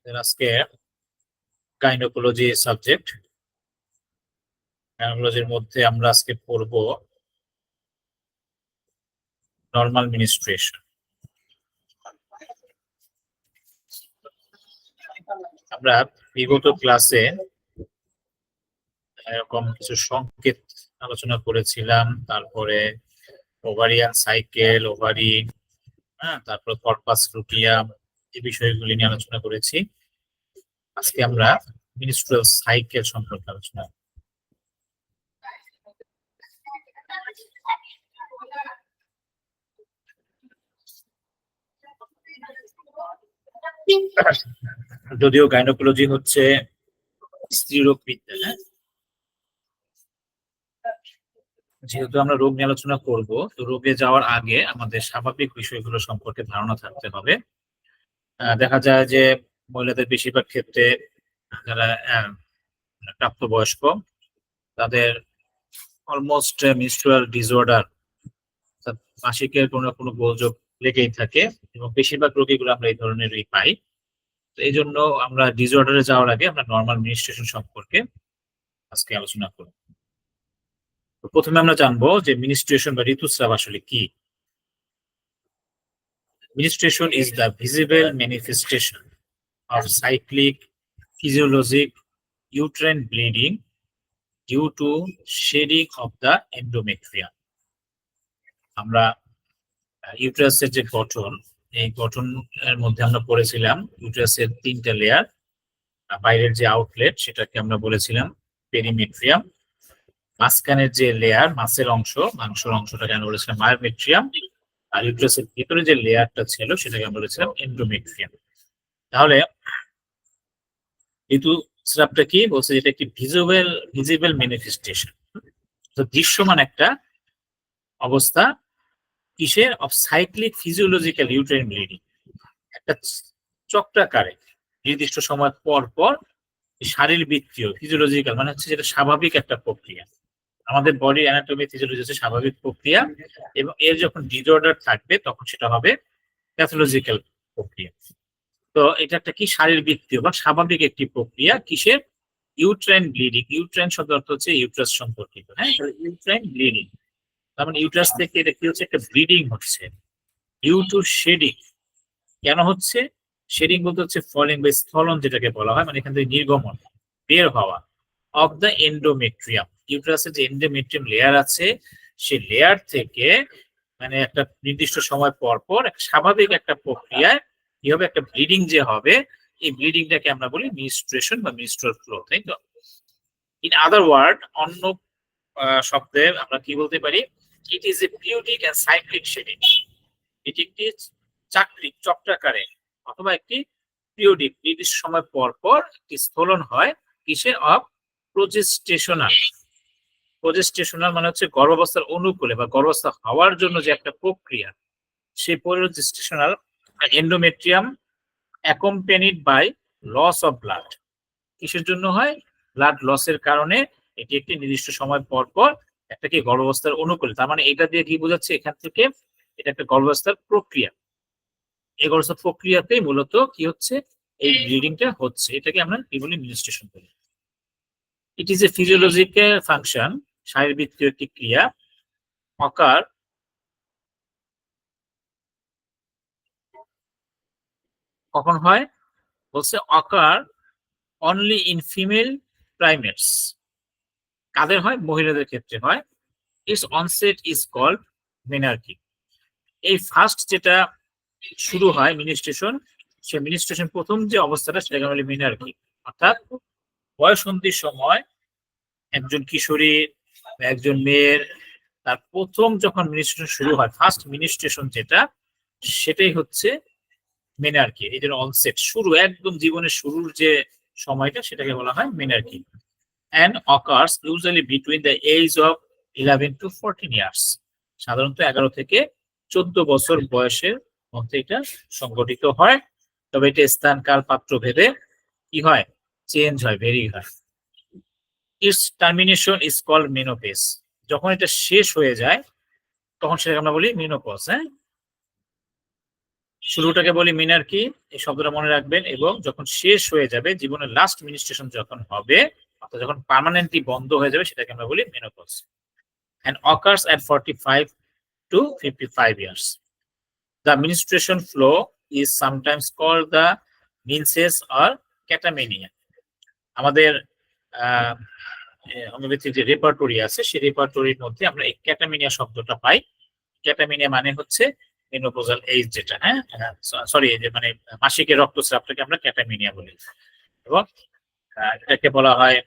আজকে gynaecology subject. গাইনোকোলজির মধ্যে আমরা আজকে পড়ব নরমাল মিনিস্ট্রেশন। আমরা বিগত ক্লাসে এরকম কিছু সংকেত আলোচনা করেছিলাম, তারপরে ওভারিয়ান সাইকেল, ওভারি, তারপর কর্পাস লুটিয়াম, এই বিষয়গুলি নিয়ে আলোচনা করেছি। আজকে আমরা মিনিস্ট্রিয়াল সাইকেল সম্পর্কে আলোচনা। যদিও গাইনোকোলজি হচ্ছে স্ত্রীরোগ বিদ্যা, যেহেতু আমরা রোগ নিয়ে আলোচনা করব, তো রোগে যাওয়ার আগে আমাদের স্বাভাবিক বিষয়গুলো সম্পর্কে ধারণা থাকতে হবে। দেখা যায় যে মহিলাদের বেশিরভাগ ক্ষেত্রে যারা প্রাপ্তবয়স্ক, তাদের অলমোস্ট মেনস্ট্রুয়াল ডিসঅর্ডার, মাসিকের কোনো না কোনো গোলযোগ লেগেই থাকে, এবং বেশিরভাগ রোগীগুলো আমরা এই ধরনেরই পাই। তো এই জন্য আমরা ডিসঅর্ডারে যাওয়ার আগে আমরা নর্মাল মিনিস্ট্রেশন সম্পর্কে আজকে আলোচনা করব। তো প্রথমে আমরা জানবো যে মিনিস্ট্রেশন বা ঋতুস্রাব আসলে কি। Menstruation is the visible manifestation of cyclic physiologic uterine bleeding due to shedding of the endometrium. আমরা ইউটেরাসের যে গঠন, এই গঠনের মধ্যে আমরা পড়েছিলাম ইউটেরাসের তিনটা লেয়ার। বাইরের যে আউটলেট সেটাকে আমরা বলেছিলাম পেরিমেট্রিয়াম, মাঝখানের যে লেয়ার মাংসের অংশটাকে আমরা বলেছিলাম মায়োমেট্রিয়াম, আর ইউটেরাসের ভিতরে যে লেয়ারটা ছিল সেটাকে আমরা বলেছিলাম এন্ডোমেট্রিয়াম। তাহলে ঋতুস্রাবটা কি বলছে? এটা একটি ভিজিবল ম্যানিফেস্টেশন, তো দৃশ্যমান একটা অবস্থা কিসের? Of cyclic physiological uterine bleeding. একটা চক্রাকারে নির্দিষ্ট সময় পর পর শারীরবৃত্তীয় ফিজিওলজিক্যাল মানে হচ্ছে যেটা স্বাভাবিক একটা প্রক্রিয়া, আমাদের বডি অ্যানাটমি ফিজিওলজি হচ্ছে স্বাভাবিক প্রক্রিয়া, এবং এর যখন ডিসঅর্ডার থাকবে তখন সেটা হবে প্যাথোলজিক্যাল প্রক্রিয়া। তো এটা একটা কি শারীরবৃত্তীয় বা স্বাভাবিক একটি প্রক্রিয়া কিসের? Uterine bleeding. ইউট্রাইন শব্দ অর্থ হচ্ছে ইউট্রাস সম্পর্কিত। ইউট্রাইন ব্লিডিং তার মানে ইউট্রাস থেকে এটা কি হচ্ছে? একটা ব্লিডিং হচ্ছে ডিউ টু শেডিং। কেন হচ্ছে? শেডিং বলতে হচ্ছে ফলিং বা স্থলন যেটাকে বলা হয়, মানে এখান থেকে নির্গমন, বের হওয়া অফ দ্য এন্ডোমেট্রিয়াম। ইউট্রাসের যে এন্ডোমেট্রিয়াম লেয়ার আছে সেই লেয়ার থেকে মানে একটা নির্দিষ্ট সময় পর পর স্বাভাবিক একটা প্রক্রিয়ায় কি হবে? একটা ব্লিডিং যে হবে, এই ব্লিডিংটাকে আমরা বলি মিনিস্ট্রেশন বা মিনিস্ট্রাল ফ্লো, তাই তো? ইন আদার ওয়ার্ড, অন্য শব্দে আমরা কি বলতে পারি? It is a periodic and cyclic shedding. এটি একটি চাকরিক চক্রাকারে অথবা একটি পিরিয়ডিক নির্দিষ্ট সময় পর পর একটি স্থলন হয় কিসের? অফ প্রোজেস্টেশনাল। প্রোজেস্টেশনাল মানে হচ্ছে গর্ভাবস্থার অনুকূলে বা গর্ভাবস্থা হওয়ার জন্য যে একটা প্রক্রিয়া, সেই progestational endometrium accompanied by loss of blood. কিসের জন্য হয়? ব্লাড লসের কারণে এটি একটি নির্দিষ্ট সময় পর পর একটা কি গর্ভাবস্থার অনুকূলে, তার মানে এটা দিয়ে কি বোঝাচ্ছে? এখান থেকে এটা একটা গর্ভাবস্থার প্রক্রিয়া, এই গর্ভাবস্থার প্রক্রিয়াতেই মূলত কি হচ্ছে? এই ব্লিডিংটা হচ্ছে। এটাকে আমরা কি বলি? মিনিস্ট্রেশন বলি। It is a physiological function, শারীরবৃত্তীয় একটি ক্রিয়া। অকার কখন হয়? বলছে occur only in female primates. কাদের হয়? মহিলাদের ক্ষেত্রে হয়। Its onset is called menarche. এই ফার্স্ট যেটা শুরু হয় মিনিস্ট্রেশন, সে মিনিস্ট্রেশন প্রথম যে অবস্থাটা সেটাকে বলে মেনার্কি, অর্থাৎ বয়সন্ধির সময় একজন কিশোরী বা একজন মেয়ের তার প্রথম যখন মিনিস্ট্রেশন শুরু হয়, ফার্স্ট মিনিস্ট্রেশন যেটা, সেটাই হচ্ছে মেনার্কি। এই যে অনসেট, শুরু, একদম জীবনের শুরুর যে সময়টা, সেটাকে বলা হয় মেনার্কি। and occurs usually between the age of 11 to 14 years. সাধারণত 11 থেকে 14 বছর বয়সের মধ্যে এটা সংঘটিত হয়, তবে এটা স্থান কাল পাত্র ভেদে কি হয়? চেঞ্জ হয়, ভেরি হয়। Its termination is called menopause. যখন এটা শেষ হয়ে যায় তখন সেটাকে আমরা বলি মেনোপজ। শুরুটাকে বলি মিনার্কি, এই শব্দটা মনে রাখবেন, এবং যখন শেষ হয়ে যাবে, জীবনের লাস্ট মিনিস্ট্রেশন যখন হবে, অর্থাৎ যখন পার্মানেন্টলি বন্ধ হয়ে যাবে, সেটাকে আমরা বলি menopause. and occurs at 45 to 55 years. The menstruation flow is sometimes called the menses or catamenia. আমাদের হোমিওপ্যাথির যে রেপার্টরি আছে, সেই রেপার্টরির মধ্যে আমরা এই ক্যাটামিনিয়া শব্দটা পাই। ক্যাটামিনিয়া মানে হচ্ছে মেনোপজাল এজ, যেটা সরি যে মানে মাসিকের রক্তস্রাবটাকে আমরা ক্যাটামিনিয়া বলি, এবং এটাকে বলা হয়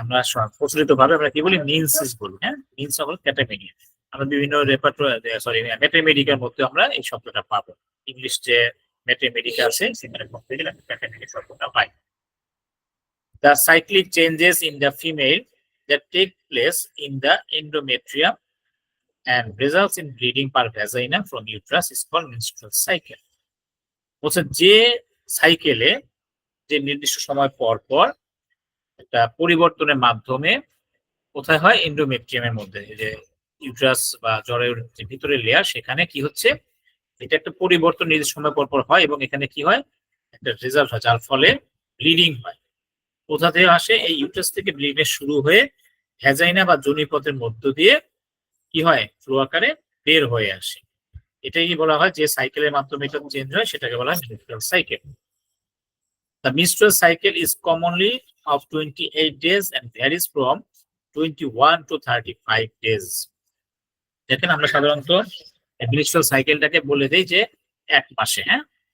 আমরা প্রচলিত ভাবে আমরা কি বলি, মিনসিস বলি। মিনস হল ক্যাটামিনিয়া। আমরা বিভিন্ন ম্যাথমেটিকার মধ্যে আমরা এই শব্দটা পাবো। ইংলিশ যে ম্যাথমেটিকা আছে সেখানে মধ্যে গেলে ক্যাটামিনিয়া শব্দটা পাই। The cyclic changes in the female that take place in the endometrium and results in bleeding per vagina from uterus is called menstrual cycle. বলছে যে সাইকেলে যে নির্দিষ্ট সময় পর পর একটা পরিবর্তনের মাধ্যমে কোথায় হয়, এন্ডোমেট্রিয়ামের মধ্যে, যে ইউট্রাস বা জ্বরের যে ভিতরের লেয়ার, সেখানে কি হচ্ছে, এটা একটা পরিবর্তন নির্দিষ্ট সময় পর পর হয়, এবং এখানে কি হয়, একটা রেজাল্ট হয়, যার ফলে ব্লিডিং হয়। কোথা থেকে আসে, এই ইউট্রাস থেকে ব্লিডিং শুরু হয়ে ভ্যাজাইনা বা যোনিপথের মধ্য দিয়ে কি হয়, ফ্লো আকারে বের হয়ে আসে। এটাই বলা হয় যে সাইকেলের মাধ্যমে এটা চেঞ্জ হয়, সেটাকে বলা হয় menstrual cycle. The menstrual cycle is commonly of 28 days and varies from 21 to 35 days. দেখেন আমরা সাধারণত menstrual সাইকেলটাকে বলে দেই যে এক মাসে,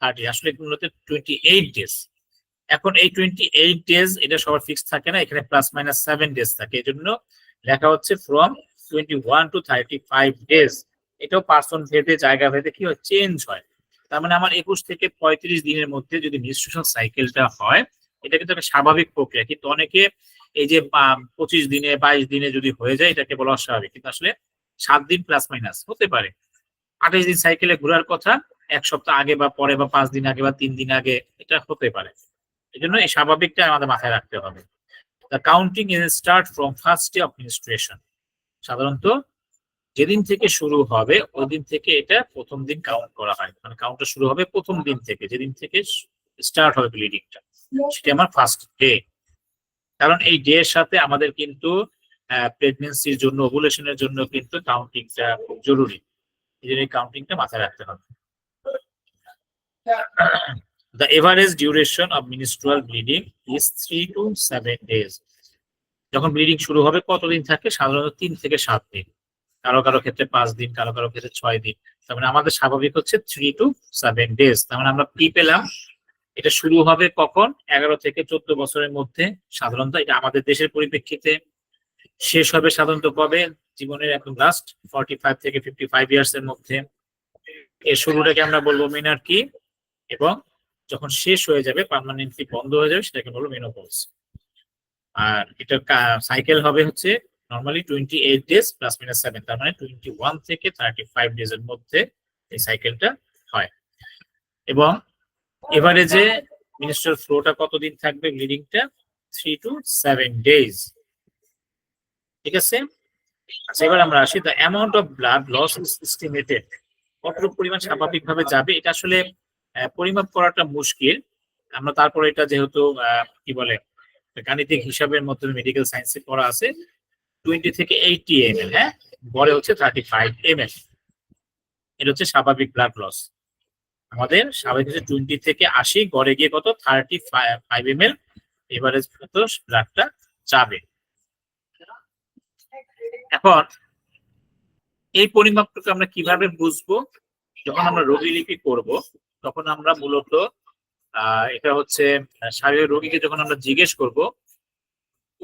30, আসলে মূলত 28 ডেজ। এখন এই 28 ডেজ এটা সবার ফিক্স থাকে না, এখানে প্লাস মাইনাস 7 ডেজ থাকে, এজন্য লেখা হচ্ছে ফ্রম 21 to 35 ডেজ। এটাও পার্সন ভেদে, জায়গা ভেদে কি হয়, চেঞ্জ হয়। তার মানে আমার 21 থেকে 35 দিনের মধ্যে যদি মেনস্ট্রুয়েশন সাইকেলটা হয়, এটা কিন্তু একটা স্বাভাবিক প্রক্রিয়া। কিন্তু অনেকে এই যে 25 দিনে 22 দিনে যদি হয়ে যায়, এটাকে বলা অস্বাভাবিক। কিন্তু আসলে 7 দিন প্লাস মাইনাস হতে পারে। 28 দিন সাইকেলে ঘোরার কথা, এক সপ্তাহ আগে বা পরে বা 5 দিন আগে বা 3 দিন আগে, এটা হতে পারে। এই জন্য এই স্বাভাবিকটা আমাদের মাথায় রাখতে হবে। The counting is start from first day of menstruation. সাধারণত যেদিন থেকে শুরু হবে ওই দিন থেকে এটা প্রথম দিন কাউন্ট করা হয়, মানে কাউন্টটা শুরু হবে প্রথম দিন থেকে, যেদিন থেকে স্টার্ট হবে ব্লিডিংটা, সেটা আমার ফার্স্ট ডে। কারণ এই ডে এর সাথে আমাদের কিন্তু প্রেগন্যান্সির জন্য, ওভুলেশনের জন্য কিন্তু কাউন্টিংটা খুব জরুরি। এই জন্য এই কাউন্টিংটা মাথায় রাখতে হবে। The average duration of menstrual bleeding is 3 to 7 days. যখন ব্লিডিং শুরু হবে কতদিন থাকে, সাধারণত 3 থেকে 7 দিন, কারো কারো ক্ষেত্রে 5 দিন, কারো কারো ক্ষেত্রে 6 দিন। তার মানে আমাদের স্বাভাবিক হচ্ছে 3 to 7 ডেজ। তার মানে আমরা কি পেলাম, এটা শুরু হবে কখন, 11 থেকে 14 বছরের মধ্যে সাধারণত। এটা আমাদের দেশের পরিপ্রেক্ষিতে শেষ হবে সাধারণত কবে, জীবনের একদম লাস্ট 45 থেকে 55 ইয়ার্স এর মধ্যে। এর শুরুটাকে আমরা বলবো মেনার্কি, এবং যখন শেষ হয়ে যাবে, পার্মানেন্টলি বন্ধ হয়ে যাবে, সেটাকে বলবো মেনোপজ। আর এটা সাইকেল হবে হচ্ছে নরমালি 28 ডেজ প্লাস মাইনাস 7, তার মানে 21 থেকে 35 ডেজ এর মধ্যে এই সাইকেলটা হয়। এবং এভারেজে মেনস্ট্রুয়াল ফ্লোটা কতদিন থাকবে, ব্লিডিংটা 3 to 7 ডেজ। ঠিক আছে, আচ্ছা এবার আমরা আসি। The amount of blood loss is estimated. কতটুকু পরিমাণ স্বাভাবিকভাবে যাবে, এটা আসলে পরিমাপ করাটা মুশকিল। আমরা তারপরে এটা যেহেতু কি বলে গাণিতিক হিসাবের মধ্যে মেডিকেল সায়েন্সে করা আছে, 20 থেকে 80 ml, গড়ে হচ্ছে 35 ml। এটা হচ্ছে স্বাভাবিক ব্লাড লস। আমাদের স্বাভাবিক হচ্ছে 20 থেকে 80, গড়ে গিয়ে কত 35 ml এভারেজ কত ব্লাডটা যাবে। এখন এই পরিমাপটাকে আমরা কিভাবে বুঝবো, যখন আমরা রোগীলিপি করব তখন আমরা মূলত এটা হচ্ছে শারীরিক রোগীকে যখন আমরা জিজ্ঞেস করব,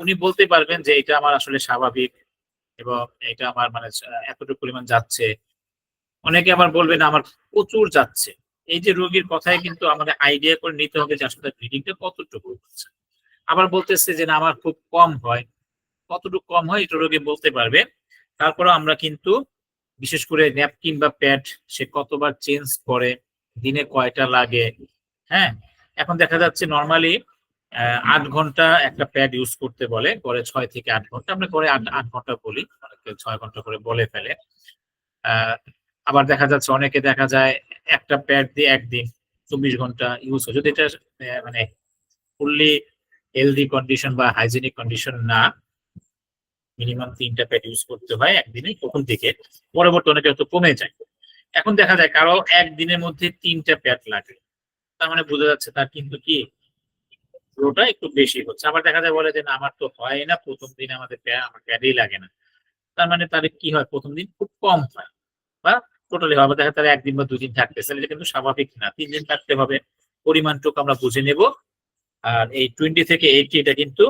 উনি বলতে পারবেন যে এটা আমার আসলে স্বাভাবিক এবং এটা আমার মানে এতটুকু পরিমাণ যাচ্ছে। অনেকে আবার বলবে না আমার প্রচুর যাচ্ছে। এই যে রোগীর কথায় কিন্তু আমাদের আইডিয়া করে নিতে হবে যে আসলে ব্লিডিংটা কতটুকু হচ্ছে। আবার বলতেছে যে না আমার খুব কম হয়, কতটুকু কম হয় এটা রোগী বলতে পারবে। তারপরে আমরা কিন্তু বিশেষ করে ন্যাপকিন বা প্যাড সে কতবার চেঞ্জ করে, দিনে কয়টা লাগে। এখন দেখা যাচ্ছে নর্মালি 8 ঘন্টা একটা প্যাড ইউজ করতে বলে, গড়ে 6 থেকে 8 ঘন্টা, আমরা গড়ে 8 ঘন্টা বলি, অনেকে 6 ঘন্টা করে বলে ফেলে। আবার দেখা যাচ্ছে অনেকে দেখা যায় একটা প্যাড দিয়ে একদিন 24 ঘন্টা ইউজ হয়, যদি এটা মানে ফুললি হেলদি কন্ডিশন বা হাইজেনিক কন্ডিশন না, মিনিমাম 3টা প্যাড ইউজ করতে হয় একদিনে, প্রথম দিকে। পরবর্তী অনেকে হয়তো কমে যায়। এখন দেখা যায় কারো একদিনের মধ্যে 3টা প্যাড লাগে, তার মানে বোঝা যাচ্ছে তার কিন্তু কি ফ্লোটা একটু বেশি হচ্ছে। আবার দেখা যায় বলে যে না আমার তো হয় না, প্রথম দিন আমার প্যাডই লাগে না, তার মানে তার কি হয়, প্রথম দিন খুব কম হয় বা টোটালি হয়। আবার দেখা যায় 1 দিন বা 2 দিন থাকতেছে, এটা কিন্তু স্বাভাবিক না, 3 দিন থাকতে হবে। পরিমাণটুকু আমরা বুঝে নেব। আর এই 20 থেকে 80 এটা কিন্তু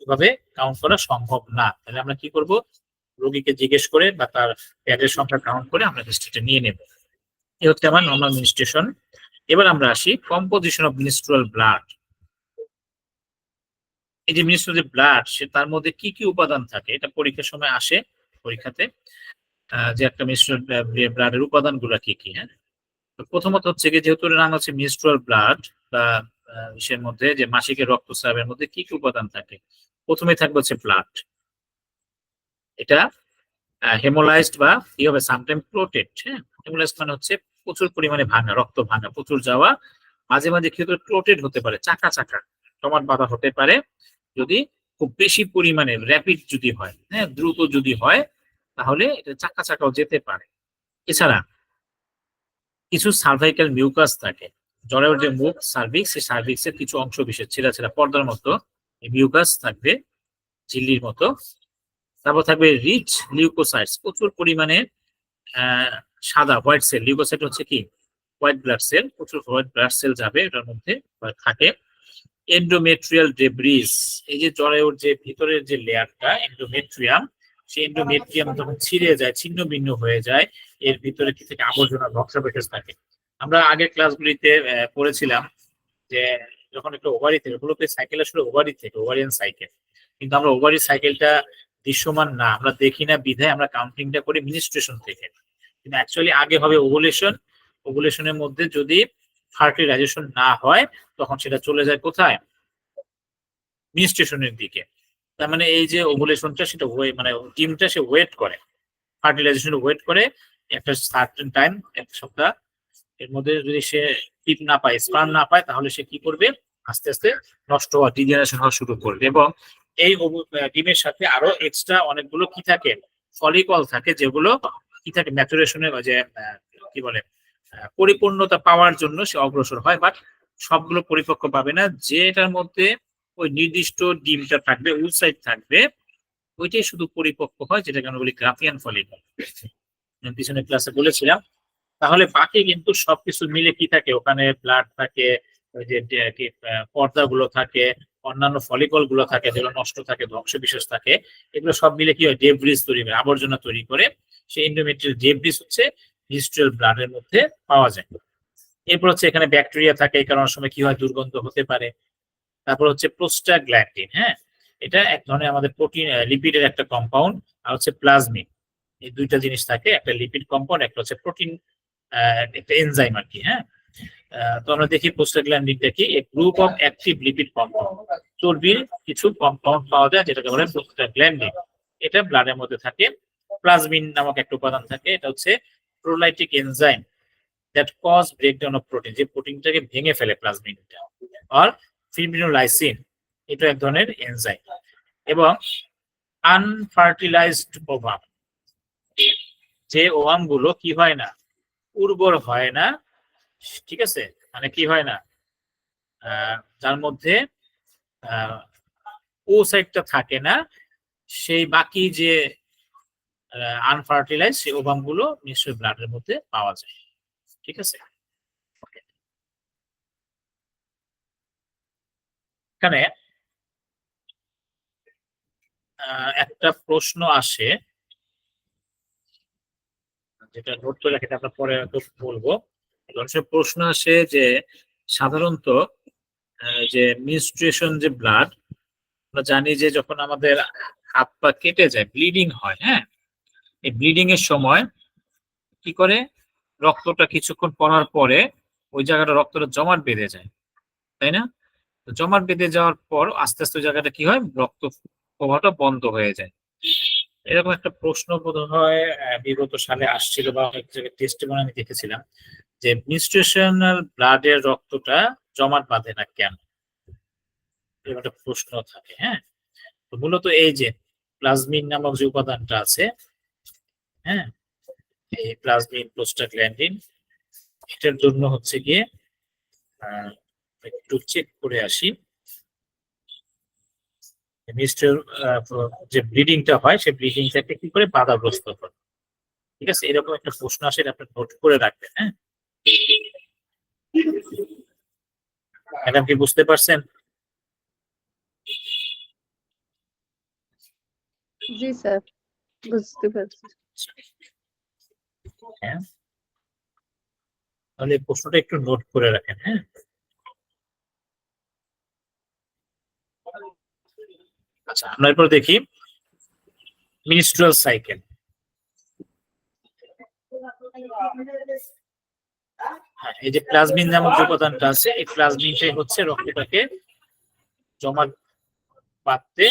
এভাবে কাউন্ট করা সম্ভব না। তাহলে আমরা কি করব, রোগীকে জিজ্ঞেস করে বা তার প্যাডের সংখ্যা কাউন্ট করে আমরা হিস্ট্রিটা নিয়ে নেব। এই হচ্ছে আমার নর্মাল মিনিস্ট্রেশন। এবার আমরা আসি কম্পোজিশন অফ মিনিস্ট্রুয়াল ব্লাড। এই যে মিনিস্ট্রুয়াল যে ব্লাড, সে তার মধ্যে কি কি উপাদান থাকে, এটা পরীক্ষার সময় আসে, পরীক্ষাতে যে একটা মিনিস্ট্রুয়াল ব্লাডের উপাদান গুলা কি কি। হ্যাঁ, তো প্রথমত হচ্ছে কি, যেহেতু নাম হচ্ছে মিনিস্ট্রুয়াল ব্লাড বা ইসের মধ্যে যে মাসিকের রক্তস্রাবের মধ্যে কি কি উপাদান থাকে, প্রথমে থাকবে হচ্ছে ব্লাড। এটা হেমোলাইজড বা কি হবে, সামটাইম ক্লোটেড। হ্যাঁ, হেমোলাইজড মানে হচ্ছে প্রচুর পরিমাণে ভাঙা, রক্ত ভাঙা, প্রচুর যাওয়া। মাঝে মাঝে কি হতে, ক্লোটেড হতে পারে, চাকা চাকা জমাট বাঁধা হতে পারে, যদি খুব বেশি পরিমাণে র্যাপিড যদি হয়, হ্যাঁ দ্রুত যদি হয়, তাহলে এটা চাকা চাকাও যেতে পারে। এছাড়া কিছু সার্ভাইকাল মিউকাস থাকে, জরায়ুর যে মুখ সার্ভিক্স, সেই সার্ভিক্সের কিছু অংশ বিশেষ ছেঁড়া ছেঁড়া পর্দার মতো মিউকাস থাকবে, ঝিল্লির মতো। তারপর থাকবে রিচ লিউকোসাইটস, প্রচুর পরিমাণে সাদা হোয়াইট সেল। লিউকোসাইট হচ্ছে কি, হোয়াইট ব্লাড সেল, প্রচুর হোয়াইট ব্লাড সেল যাবে এটার মধ্যে থাকে। এন্ডোমেট্রিয়াল ডেব্রিস, এই যে জরায়ুর যে ভিতরের যে লেয়ারটা এন্ডোমেট্রিয়াম, সেই এন্ডোমেট্রিয়াম যখন ছিঁড়ে যায়, ছিন্ন ভিন্ন হয়ে যায়, এর ভিতরে কি থেকে আবর্জনা ধ্বংসাবশেষ থাকে। আমরা আগের ক্লাসগুলিতে পড়েছিলাম যে যখন একটা ওভারি থেকে, মূলত সাইকেল আসলে ওভারি থেকে, ওভারিয়ান সাইকেল, কিন্তু আমরা ওভারি সাইকেলটা দৃশ্যমান না, আমরা দেখি না, বিধায় আমরা কাউন্টিংটা করি মিনিস্ট্রেশন থেকে। কিন্তু অ্যাকচুয়ালি আগে হবে ওভুলেশন, ওভুলেশনের মধ্যে যদি ফার্টিলাইজেশন না হয়, তখন সেটা চলে যায় কোথায়, মিনিস্ট্রেশনের দিকে। তার মানে এই যে ওভুলেশনটা, সেটা মানে ডিমটা সে ওয়েট করে, ফার্টিলাইজেশন ওয়েট করে একটা সার্টেন টাইম, এক সপ্তাহ, এর মধ্যে যদি সে টিপ না পায়, স্পার্ম না পায়, তাহলে সে কি করবে, আস্তে আস্তে নষ্ট হওয়া, ডিজেনারেশন হওয়া শুরু করবে। এবং এই ডিমের সাথে আরো এক্সট্রা অনেকগুলো কি থাকে, ফলিকল থাকে, যেগুলো কি থাকে, ম্যাচুরেশনের যে কি বলে, পরিপূর্ণতা পাওয়ার জন্য সে অগ্রসর হয়। বাট সবগুলো পরিপক্ক পাবে না, যেটার মধ্যে ওই নির্দিষ্ট ডিমটা থাকবে, উইসাইড থাকবে, ওইটাই শুধু পরিপক্ক হয়, যেটাকে আমরা বলি গ্রাফিয়ান ফলিকল, পিছনের ক্লাসে বলেছিলাম। তাহলে বাকি কিন্তু সবকিছু মিলে কি থাকে, ওখানে ব্লাড থাকে, ওই যে পর্দাগুলো থাকে, অন্যান্য ফলিকল গুলো থাকে, যেগুলো নষ্ট থাকে, ধ্বংস বিশেষ থাকে, এগুলো সব মিলে কি হয়, ডেব্রিজ তৈরি করে, আবর্জনা তৈরি করে। সেই এন্ডোমেট্রিয়াল ডেব্রিজ হচ্ছে মিনিস্ট্রিয়াল ব্লাডের মধ্যে পাওয়া যায়। এরপর হচ্ছে এখানে ব্যাকটেরিয়া থাকে, এই কারণে সময় কি হয়, দুর্গন্ধ হতে পারে। তারপর হচ্ছে প্রোস্টাগ্ল্যান্ডিন, হ্যাঁ, এটা এক ধরনের আমাদের প্রোটিন লিপিডের একটা কম্পাউন্ড, আর হচ্ছে প্লাজমিন। এই দুইটা জিনিস থাকে, একটা লিপিড কম্পাউন্ড, একটা হচ্ছে প্রোটিন, একটা এনজাইম আর কি। হ্যাঁ, তো আমরা দেখি প্রোস্টাগ্ল্যান্ডিনটা কি, a group of active lipid compound, চর্বির কিছু কম্পাউন্ড পাওয়া যায়, যেটাকে বলে প্রোস্টাগ্ল্যান্ডিন, এটা ব্লাডের মধ্যে থাকে। প্লাজমিন নামক একটা উপাদান থাকে, এটা হচ্ছে proteolytic enzyme that cause breakdown of protein, যে প্রোটিনটাকে ভেঙে ফেলে প্লাজমিনটা। আর ফিব্রিনোলাইসিন, এটা এক ধরনের এনজাইম। এবং আনফার্টিলাইজড ওভাম, যে ওভাম গুলো কি হয় না, উর্বর হয় না, ঠিক আছে, মানে কি হয় না, যার মধ্যে ও সাইডটা থাকে না, সেই বাকি যে আনফার্টিলাইজ, সেই ওভাম গুলো নিশ্চয়ই ব্লাডের মধ্যে পাওয়া যায়। ঠিক আছে, এখানে একটা প্রশ্ন আসে, যেটা নোট করে রাখি, আমরা পরে বলবো। প্রশ্ন আসে যে সাধারণত যে মিনস্ট্রুয়েশন যে ব্লাড, আমরা জানি যে যখন আমাদের হাত পা কেটে যায়, ব্লিডিং হয়, হ্যাঁ, এই ব্লিডিং এর সময় কি করে, রক্তটা কিছুক্ষণ পড়ার পরে ওই জায়গাটা রক্তটা জমাট বেঁধে যায়, তাই না? তো জমাট বেঁধে যাওয়ার পর আস্তে আস্তে ওই জায়গাটা কি হয়, রক্ত প্রবাহটা বন্ধ হয়ে যায়। এরকম একটা প্রশ্ন বোধ হয় বিগত সালে আসছিল, বা এক জায়গায় টেস্টে আমি দেখেছিলাম যে মেনস্ট্রুয়েশনাল ব্লাডের রক্তটা জমাট বাঁধে না কেন, এরকম একটা প্রশ্ন থাকে। হ্যাঁ, তো মূলত এই যে প্লাজমিন নামক যে উপাদানটা আছে, হ্যাঁ, এই প্লাজমিন প্রোস্টাগ্ল্যান্ডিন, এটার জন্য হচ্ছে গিয়ে একটু চেক করে আসি, যে ব্লিডিংটা হয় সেই ব্লিডিংটাকে কি করে বাধাগ্রস্ত করে। ঠিক আছে, এরকম একটা প্রশ্ন আসে, আপনি নোট করে রাখবেন। হ্যাঁ, ম্যাডাম কি বুঝতে পারছেন? জি স্যার, বুঝতে পারছি। হ্যাঁ, তাহলে প্রশ্নটা একটু নোট করে রাখেন। হ্যাঁ, আচ্ছা, আমরা এরপর দেখি মিনিস্ট্রুয়াল সাইকেল। হ্যাঁ, এই যে প্লাজমিন নামক যে উপাদানটা আছে, এই প্লাজমিনটাই হচ্ছে রক্তটাকে জমা বাঁধতে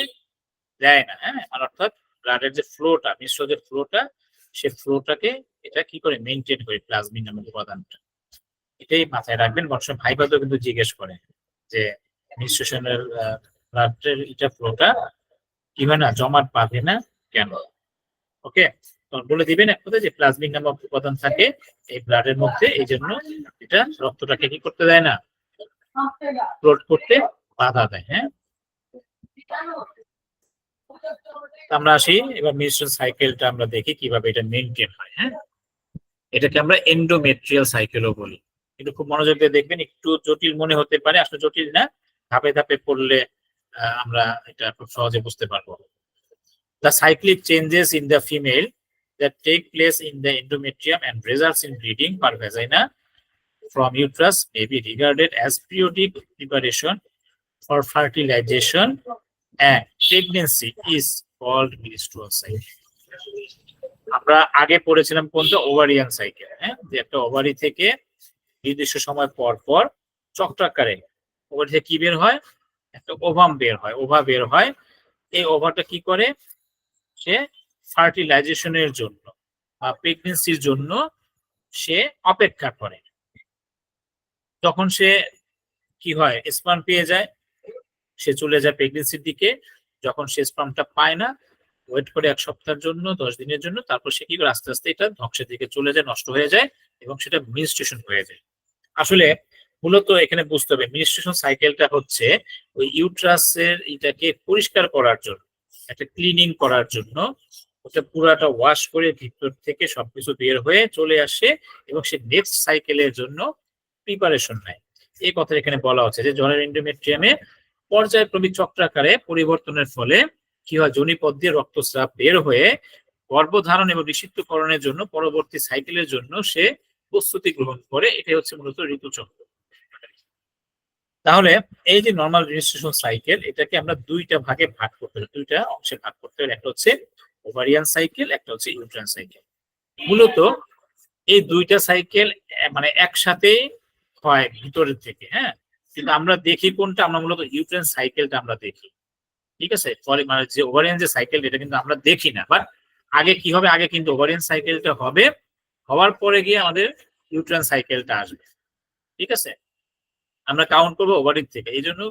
দেয় না। হ্যাঁ, মানে অর্থাৎ ব্লাডের যে ফ্লোটা, মিশ্র যে ফ্লোটা, সে ফ্লোটাকে এটা কি করে মেনটেন করে প্লাজমিন নামক উপাদানটা। এটাই মাথায় রাখবেন। বর্তমানে ভাইবাতেও কিন্তু জিজ্ঞেস করে যে মিশ্রণের ব্লাডের এটা ফ্লোটা কি হয় না, জমাট বাঁধে না কেন। ওকে, তো বলে দিবেন এক কথা যে প্লাজমিন নামক উপাদান থাকে এই ব্লাডের মধ্যে, এই জন্য এটা রক্তটাকে কি করতে দেয় না, ফ্লোট করতে বাধা দেয়। হ্যাঁ, আমরা আসি এবার মিশ্রণ সাইকেলটা আমরা দেখি কিভাবে এটা মেনটেন হয়। হ্যাঁ, এটাকে আমরা এন্ডোমেট্রিয়াল সাইকেলও বলি। কিন্তু খুব মনোযোগ দিয়ে দেখবেন, একটু জটিল মনে হতে পারে, আসলে জটিল না, ধাপে ধাপে পড়লে আমরা এটা খুব সহজে বুঝতে পারবো। The cyclic changes in the female that take place in the endometrium and results in bleeding per vagina from uterus may be regarded as periodic preparation for fertilization and pregnancy is called menstrual cycle. আমরা আগে পড়েছিলাম কোনটা, ovarian cycle. হ্যাঁ, যে একটা ovary থেকে নির্দিষ্ট সময় পর পর চক্রাকারে ওভারি থেকে কি বের হয়, একটা ওভাম বের হয়, ওভা বের হয়। এই ওভাটা কি করে, সে ফার্টিলাইজেশনের জন্য বা প্রেগনেন্সির জন্য সে অপেক্ষা করে। তখন সে কি হয়, স্পার্ম পেয়ে যায়, সে চলে যায় প্রেগনেন্সির দিকে। যখন সে স্পার্মটা পায় না, ওয়েট করে 1 সপ্তাহের জন্য, 10 দিনের জন্য, তারপর সে কি করে আস্তে আস্তে এটা ধ্বংসের দিকে চলে যায়, নষ্ট হয়ে যায় এবং সেটা মেনস্ট্রুয়েশন হয়ে যায়। আসলে মূলত এখানে বুঝতে হবে মেনস্ট্রুয়েশন সাইকেলটা হচ্ছে ওই ইউট্রাসের এটাকে পরিষ্কার করার জন্য, একটা ক্লিনিং করার জন্য, ওটা পুরাটা ওয়াশ করে ভিতর থেকে সবকিছু বের হয়ে চলে আসে এবং সে নেক্সট সাইকেলের জন্য প্রিপারেশন নেয়। এই কথা এখানে বলা হচ্ছে যে জনের এন্ডোমেট্রিয়ামে পর্যায়ক্রমিক চক্রাকারে পরিবর্তনের ফলে কি হয়, যোনিপথ দিয়ে রক্তস্রাব বের হয়ে গর্ভধারণ এবং নিষিদ্ধকরণের জন্য পরবর্তী সাইকেলের জন্য সে প্রস্তুতি গ্রহণ করে। এটাই হচ্ছে মূলত ঋতুচক্র। তাহলে এই যে নর্মাল রেজিস্ট্রেশন সাইকেল, এটাকে আমরা দুইটা ভাগে ভাগ করতে হবে, দুইটা অংশে ভাগ করতে হবে। একটা হচ্ছে ওভারিয়ান সাইকেল, একটা হচ্ছে ইউট্রাইন সাইকেল। মূলত এই দুইটা সাইকেল মানে একসাথে হয় ভিতরের থেকে। হ্যাঁ, কিন্তু আমরা দেখি কোনটা, আমরা মূলত ইউট্রাইন সাইকেলটা আমরা দেখি। ঠিক আছে, ফলে মানে যে ওভারিয়ান যে সাইকেল, এটা কিন্তু আমরা দেখি না। বাট আগে কি হবে, আগে কিন্তু ওভারিয়ান সাইকেলটা হবে, হওয়ার পরে গিয়ে আমাদের ইউট্রাইন সাইকেলটা আসবে। ঠিক আছে, আমরা কাউন্ট করবো ওভারির থেকে। এই জন্য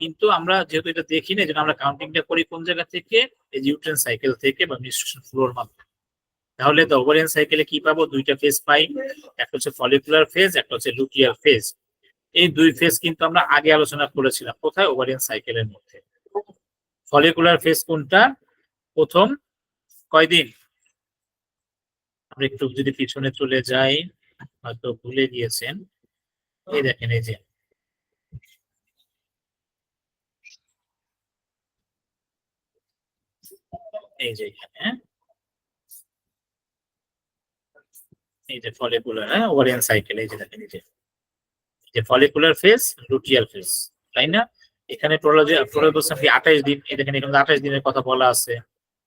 কিন্তু আমরা যেহেতু এটা দেখি না, এই জন্য আমরা কাউন্টিংটা করি কোন জায়গা থেকে, এই ইউট্রাইন সাইকেল থেকে বা মেনস্ট্রুয়েশন ফ্লোর মাধ্যমে। তাহলে তো ওভারিয়ান সাইকেলে কি পাবো, দুইটা ফেজ পাই, একটা হচ্ছে ফলিকুলার ফেজ, একটা হচ্ছে লুটিয়ার ফেজ। এই দুই ফেজ কিন্তু আমরা আগে আলোচনা করেছিলাম কোথায়, ওভারিয়ান সাইকেলের মধ্যে। ফলিকুলার ফেজ কোনটা, প্রথম কয়দিন, আমরা একটু যদি পিছনে চলে যাই, হয়তো ভুলে গিয়েছেন। এই দেখেন, এই যে এই যে এখানে, হ্যাঁ, এই যে ফলিকুলার, হ্যাঁ, ওভারিয়ান সাইকেল, এই যে দেখেন, এই যে ফলিকুলার ফেজ, লুটিয়াল ফেজ, তাই না? এখানে টোটাল বলছেন কি 28 দিন। এই দেখেন এখানে 28 দিনের কথা বলা আছে।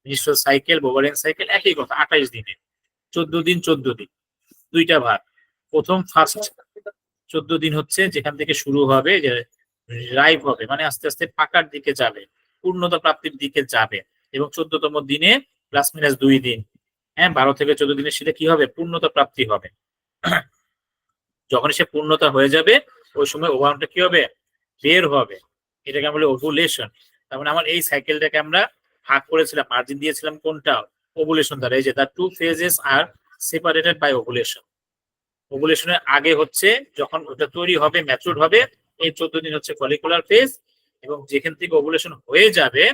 মেনস্ট্রুয়াল সাইকেল, ওভারিয়ান সাইকেল একই কথা, 28 দিনে, 14 দিন 14 দিন, দুইটা ভাগ। প্রথম ফার্স্ট 14 দিন হচ্ছে যেখান থেকে শুরু হবে, যে রাইভ হবে, মানে আস্তে আস্তে পাকার দিকে যাবে, পূর্ণতা প্রাপ্তির দিকে যাবে, এবং 14তম দিনে প্লাস মাইনাস 2 দিন, হ্যাঁ, 12 থেকে 14 দিনের সেটা কি হবে, পূর্ণতা প্রাপ্তি হবে। যখন সে পূর্ণতা হয়ে যাবে ওই সময় ওভামটা কি হবে, বের হবে। এটাকে আমরা বলি ওভুলেশন। তার মানে আমার এই সাইকেলটাকে আমরা ভাগ করেছিলাম, মার্জিন দিয়েছিলাম কোনটা, ওভুলেশন দ্বারা। এই যে the two phases are separated by ovulation. ওভুলেশনের আগে হচ্ছে যখন ওটা তৈরি হবে, ম্যাচুর হবে, এই 14 দিন হচ্ছে ফলিকুলার ফেজ, এবং যেখান থেকে ওভুলেশন হয়ে যাবে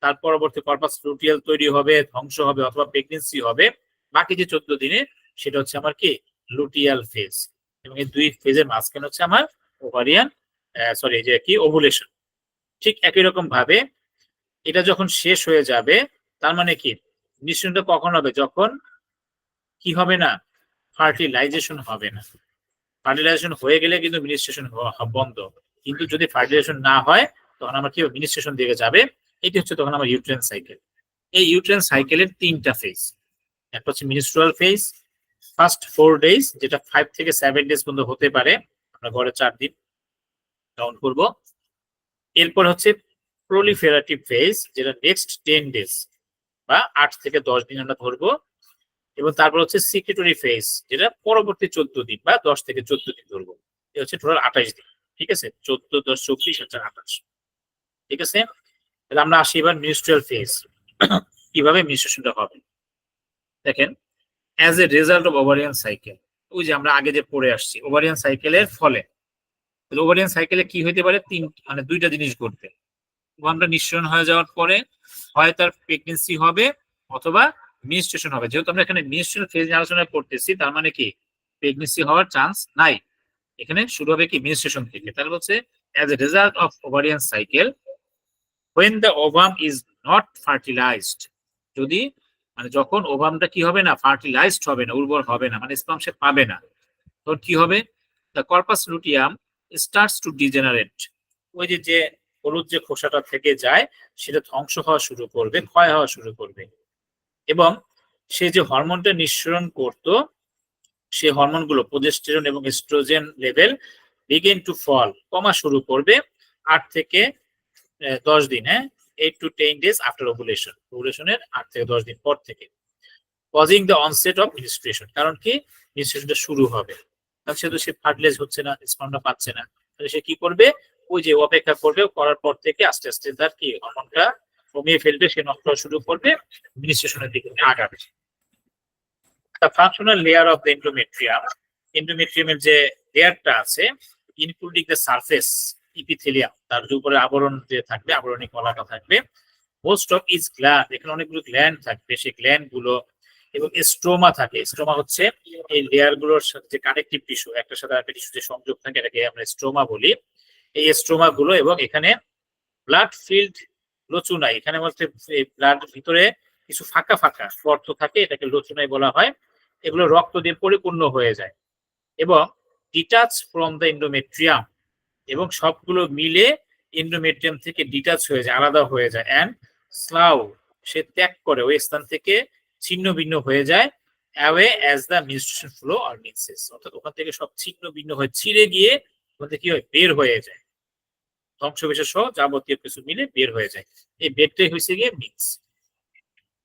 তার পরবর্তী কর্পাস লুটিয়াল তৈরি হবে, ধ্বংস হবে অথবা প্রেগনেন্সি হবে, বাকি যে 14 দিনে সেটা হচ্ছে আমার কি লুটিয়াল ফেজ। এবং এই দুই ফেজের মাঝখানে হচ্ছে আমার ওভারিয়ান সরি যে কি ওভুলেশন। ঠিক একই রকম ভাবে এটা যখন শেষ হয়ে যাবে, তার মানে কি নিঃসন্দেহ কখন হবে, যখন কি হবে না, ফার্টিলাইজেশন হবে না। ফার্টিলাইজেশন হয়ে গেলে কিন্তু মিনিস্ট্রেশন বন্ধ। কিন্তু যদি ফার্টিলাইজেশন না হয় তখন আমার কি মিনিস্ট্রেশন দিকে যাবে। এটি হচ্ছে তখন আমার ইউট্রেন সাইকেল। এই ইউট্রেন সাইকেলের 3টা ফেজ। একটা হচ্ছে মিনিস্ট্রুয়াল ফেজ, ফার্স্ট 4 ডেজ, যেটা 5 থেকে 7 ডেজ পর্যন্ত হতে পারে, আমরা গড়ে 4 দিন কাউন্ট করব। এরপর হচ্ছে প্রলিফেরাটিভ ফেজ, যেটা নেক্সট 10 ডেজ বা 8 থেকে 10 দিন আমরা ধরবো। এবং তারপর হচ্ছে সিক্রেটরি ফেজ, যেটা পরবর্তী 14 দিন বা 10 থেকে 14 দিন ধরবো। এটা হচ্ছে টোটাল 28 দিন। ঠিক আছে, 14, 10, 24 আর 28। ঠিক আছে, তাহলে আমরা আসি এবার মিনিস্ট্রিয়াল ফেজ। কিভাবে মিনিস্ট্রেশনটা হবে দেখেন। As a result of ovarian cycle, ওই যে আমরা আগে যে পড়ে আসছি ওভারিয়ান সাইকেলের ফলে, ওভারিয়ান সাইকেলে কি হইতে পারে, মানে 2টা জিনিস ঘটবে। ওভামটা নিঃসরণ হয়ে যাওয়ার পরে হয় তার প্রেগনেন্সি হবে অথবা মিনিস্ট্রেশন হবে। যেহেতু আমরা এখানে মিনিস্ট্রেশন ফেজ নিয়ে আলোচনা করতেছি, তার মানে কি প্রেগনেন্সি হওয়ার চান্স নাই। এখানে শুরু হবে কি মিনিস্ট্রেশন থেকে। তাহলে হচ্ছে as a result of ovarian cycle when the ovum is not fertilized, যদি মানে যখন ওভামটা কি হবে না, ফার্টিলাইজড হবে না, উর্বর হবে না, মানে স্পার্ম সে পাবে না, তখন কি হবে, the corpus luteum starts to degenerate. ওই যে যে হলুদ যে খোসাটা থেকে যায় সেটা ধ্বংস হওয়া শুরু করবে, ক্ষয় হওয়া শুরু করবে। এবং সে যে হরমোনটা নিঃসরণ করত, সে হরমোনগুলো প্রোজেস্টেরন এবং oestrogen level begin to fall, কমা শুরু করবে 8 থেকে 10 দিন, 8 to 10 days আফটার ওভুলেশন। ওভুলেশনের 8 থেকে 10 দিন পর থেকে। Causing the onset of ministration, কারণ কি মিনিস্ট্রেশনটা শুরু হবে, কারণ সেহেতু সে ফার্টিলাইজ হচ্ছে না, স্পার্মটা পাচ্ছে না, তাহলে সে কি করবে, ওই যে অপেক্ষা করবে, করার পর থেকে আস্তে আস্তে তার কি হরমোনটা কমিয়ে ফেলবে, সে নষ্ট হওয়া শুরু করবে, মিনিস্ট্রেশনের দিকে আগাবে। The functional layer of the endometrium, এন্ডোমেট্রিয়ামের যে লেয়ারটা আছে, ইনক্লুডিং দ্য সারফেস ইপিথেলিয়াম, তার উপরে আবরণ যে থাকবে, আবরণী কলাটা থাকবে, মোস্ট অফ ইজ গ্ল্যান্ড, এখানে অনেকগুলো গ্ল্যান্ড থাকবে, সেই গ্ল্যান্ড গুলো, এবং স্ট্রোমা থাকে। স্ট্রোমা হচ্ছে এই লেয়ার গুলোর সাথে যে কানেকটিভ টিস্যু, একটার সাথে আরেকটা টিস্যু যে সংযোগ থাকে, এটাকে আমরা স্ট্রোমা বলি। এই স্ট্রোমা গুলো, এবং এখানে ব্লাড ফিল্ড লোচুনাই, এখানে বলতে ব্লাড ভিতরে কিছু ফাঁকা ফাঁকা গর্ত থাকে, এটাকে লোচুনাই বলা হয়। এগুলো রক্ত দিয়ে পরিপূর্ণ হয়ে যায় এবং ডিটাচ ফ্রম দ্য এন্ডোমেট্রিয়াম, এবং সবগুলো মিলে এন্ডোমেট্রিয়াম থেকে ডিটাচ হয়ে যায়, আলাদা হয়ে যায়, এন্ড স্লাউ, সে ত্যাগ করে, ওই স্থান থেকে ছিন্ন ভিন্ন হয়ে যায়, away as the menstruation flow are mixes, অর্থাৎ ওখান থেকে সব ছিন্ন ভিন্ন হয়ে ছিঁড়ে গিয়ে ওখান থেকে কি হয়, বের হয়ে যায়, ধ্বংসবিশেষ সহ যাবতীয় কিছু মিলে বের হয়ে যায়। এই বেরটাই হয়েছে গিয়ে মিক্স।